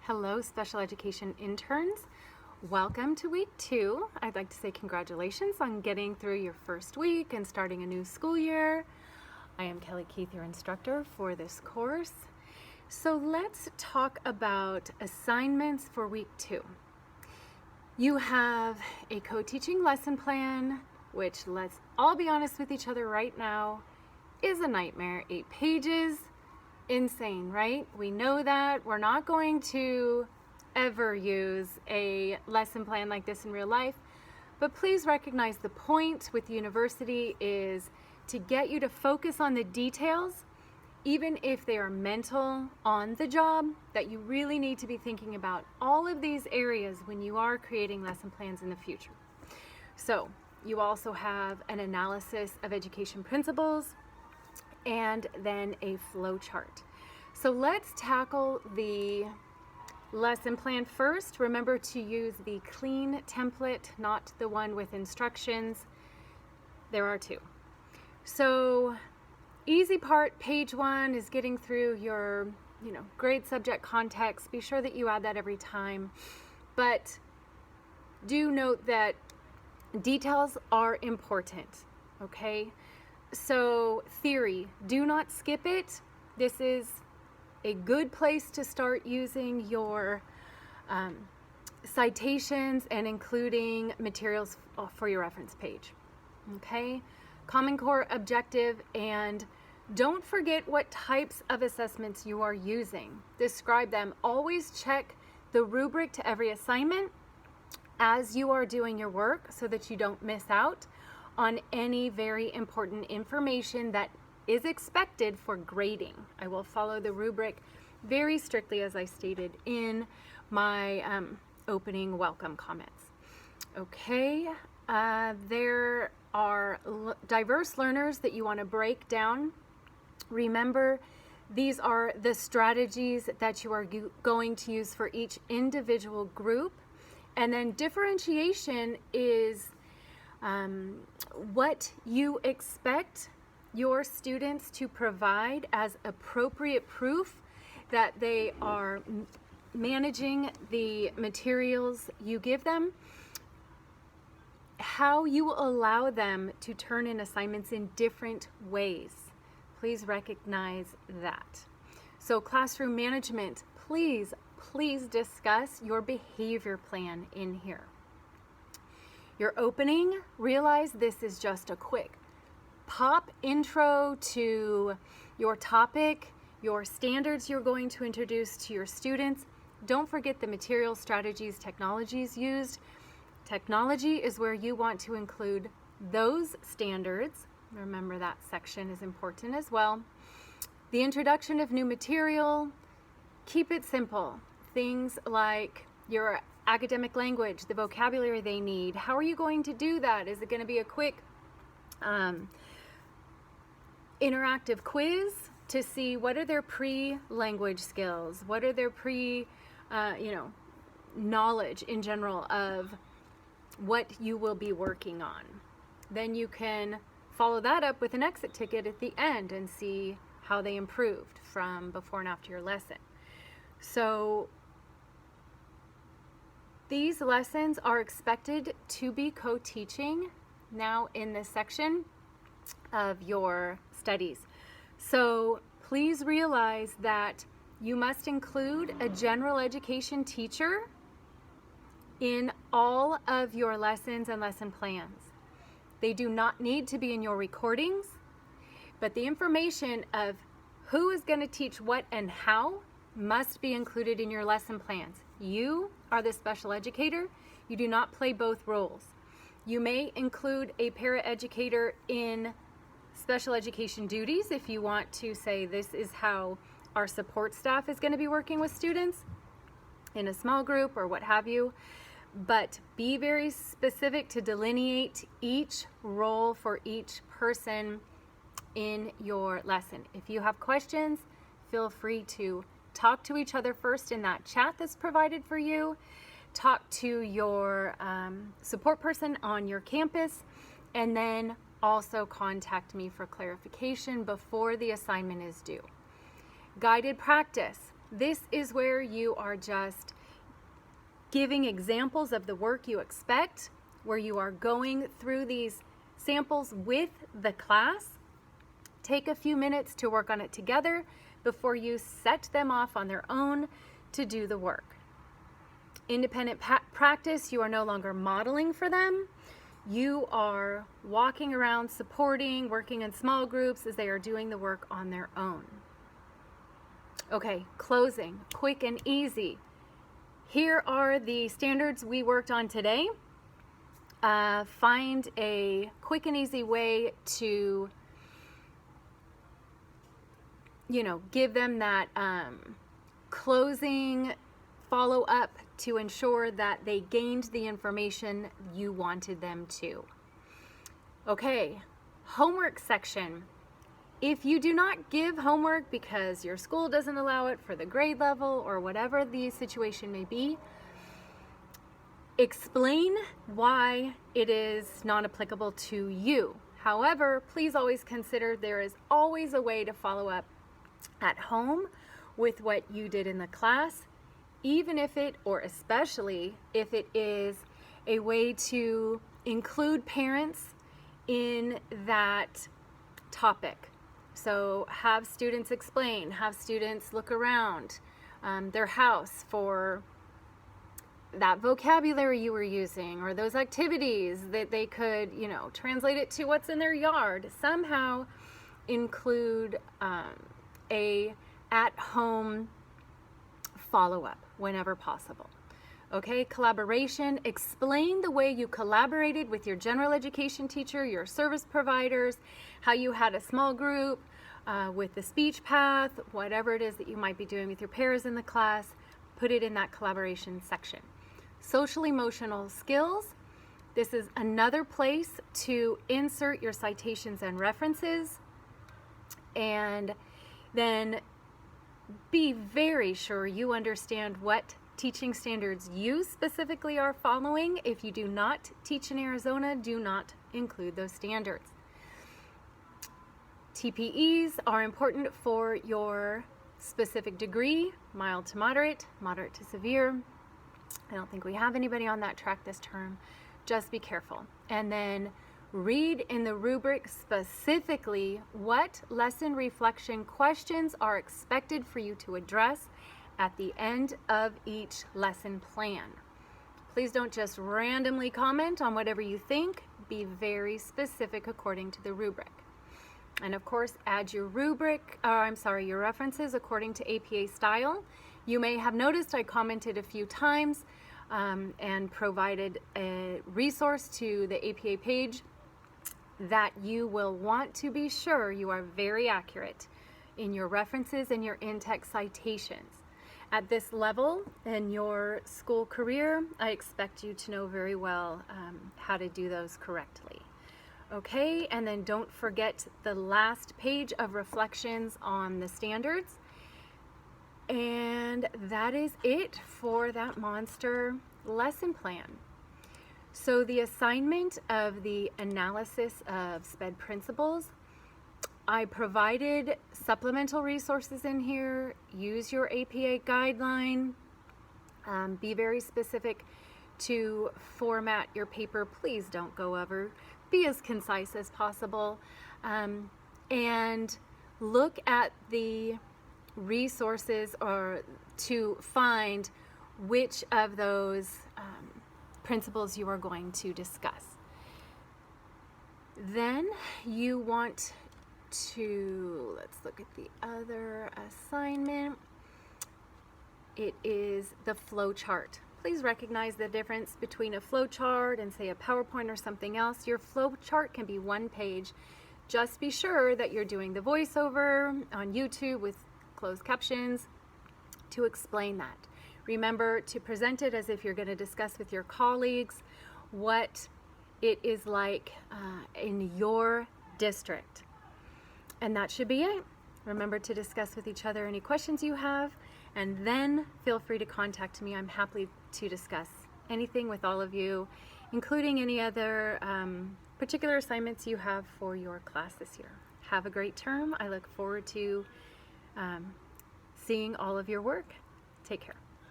Hello, special education interns. Welcome to week 2. I'd like to say congratulations on getting through your first week and starting a new school year. I am Kelly Keith, your instructor for this course. So let's talk about assignments for week 2. You have a co-teaching lesson plan, which, let's all be honest with each other right now, is a nightmare. 8 pages. Insane, right? We know that. We're not going to ever use a lesson plan like this in real life, but please recognize the point with university is to get you to focus on the details, even if they are mental on the job, that you really need to be thinking about all of these areas when you are creating lesson plans in the future. So you also have an analysis of education principles, and then a flow chart. So let's tackle the lesson plan first. Remember to use the clean template, not the one with instructions. There are 2. So easy part, page 1 is getting through your, grade subject context. Be sure that you add that every time. But do note that details are important, okay? So theory, do not skip it. This is a good place to start using your citations and including materials for your reference page. Okay, Common Core objective, and don't forget what types of assessments you are using. Describe them. Always check the rubric to every assignment as you are doing your work so that you don't miss out on any very important information that is expected for grading. I will follow the rubric very strictly as I stated in my opening welcome comments. Okay, there are diverse learners that you want to break down. Remember, these are the strategies that you are going to use for each individual group. And then differentiation is what you expect your students to provide as appropriate proof that they are managing the materials you give them, how you will allow them to turn in assignments in different ways. Please recognize that. So classroom management, please discuss your behavior plan in here. Your opening, realize this is just a quick pop intro to your topic, your standards you're going to introduce to your students. Don't forget the materials, strategies, technologies used. Technology is where you want to include those standards. Remember that section is important as well. The introduction of new material, keep it simple. Things like your academic language, the vocabulary they need. How are you going to do that? Is it going to be a quick interactive quiz to see what are their pre-language skills? What are their knowledge in general of what you will be working on? Then you can follow that up with an exit ticket at the end and see how they improved from before and after your lesson. So these lessons are expected to be co-teaching now in this section of your studies. So please realize that you must include a general education teacher in all of your lessons and lesson plans. They do not need to be in your recordings, but the information of who is going to teach what and how must be included in your lesson plans. You are the special educator. You do not play both roles. You may include a paraeducator in special education duties if you want to say this is how our support staff is going to be working with students in a small group or what have you. But be very specific to delineate each role for each person in your lesson. If you have questions, feel free to talk to each other first in that chat that's provided for you. Talk to your support person on your campus, and then also contact me for clarification before the assignment is due. Guided practice. This is where you are just giving examples of the work you expect, where you are going through these samples with the class. Take a few minutes to work on it together before you set them off on their own to do the work. Independent practice, you are no longer modeling for them. You are walking around, supporting, working in small groups as they are doing the work on their own. Okay, closing, quick and easy. Here are the standards we worked on today. Find a quick and easy way to, give them that closing follow-up to ensure that they gained the information you wanted them to. Okay, homework section. If you do not give homework because your school doesn't allow it for the grade level or whatever the situation may be, explain why it is not applicable to you. However, please always consider there is always a way to follow up at home with what you did in the class, even if it, or especially if it is a way to include parents in that topic. So have students explain, have students look around their house for that vocabulary you were using or those activities that they could, translate it to what's in their yard. Somehow include a at-home follow-up whenever possible. Okay, collaboration. Explain the way you collaborated with your general education teacher, your service providers, how you had a small group with the speech path, whatever it is that you might be doing with your peers in the class, put it in that collaboration section. Social emotional skills. This is another place to insert your citations and references, and then be very sure you understand what teaching standards you specifically are following. If you do not teach in Arizona, do not include those standards. TPEs are important for your specific degree, mild to moderate, moderate to severe. I don't think we have anybody on that track this term. Just be careful. And then read in the rubric specifically what lesson reflection questions are expected for you to address at the end of each lesson plan. Please don't just randomly comment on whatever you think. Be very specific according to the rubric. And of course, add your your references according to APA style. You may have noticed I commented a few times and provided a resource to the APA page that you will want to be sure you are very accurate in your references and your in-text citations. At this level in your school career, I expect you to know very well how to do those correctly. Okay, and then don't forget the last page of reflections on the standards. And that is it for that monster lesson plan. So the assignment of the analysis of SPED principles, I provided supplemental resources in here. Use your APA guideline. Be very specific to format your paper. Please don't go over. Be as concise as possible. And look at the resources or to find which of those principles you are going to discuss. Then you want to, let's look at the other assignment. It is the flow chart. Please recognize the difference between a flow chart and say a PowerPoint or something else. Your flow chart can be one page. Just be sure that you're doing the voiceover on YouTube with closed captions to explain that. Remember to present it as if you're going to discuss with your colleagues what it is like in your district. And that should be it. Remember to discuss with each other any questions you have, and then feel free to contact me. I'm happy to discuss anything with all of you, including any other particular assignments you have for your class this year. Have a great term. I look forward to seeing all of your work. Take care.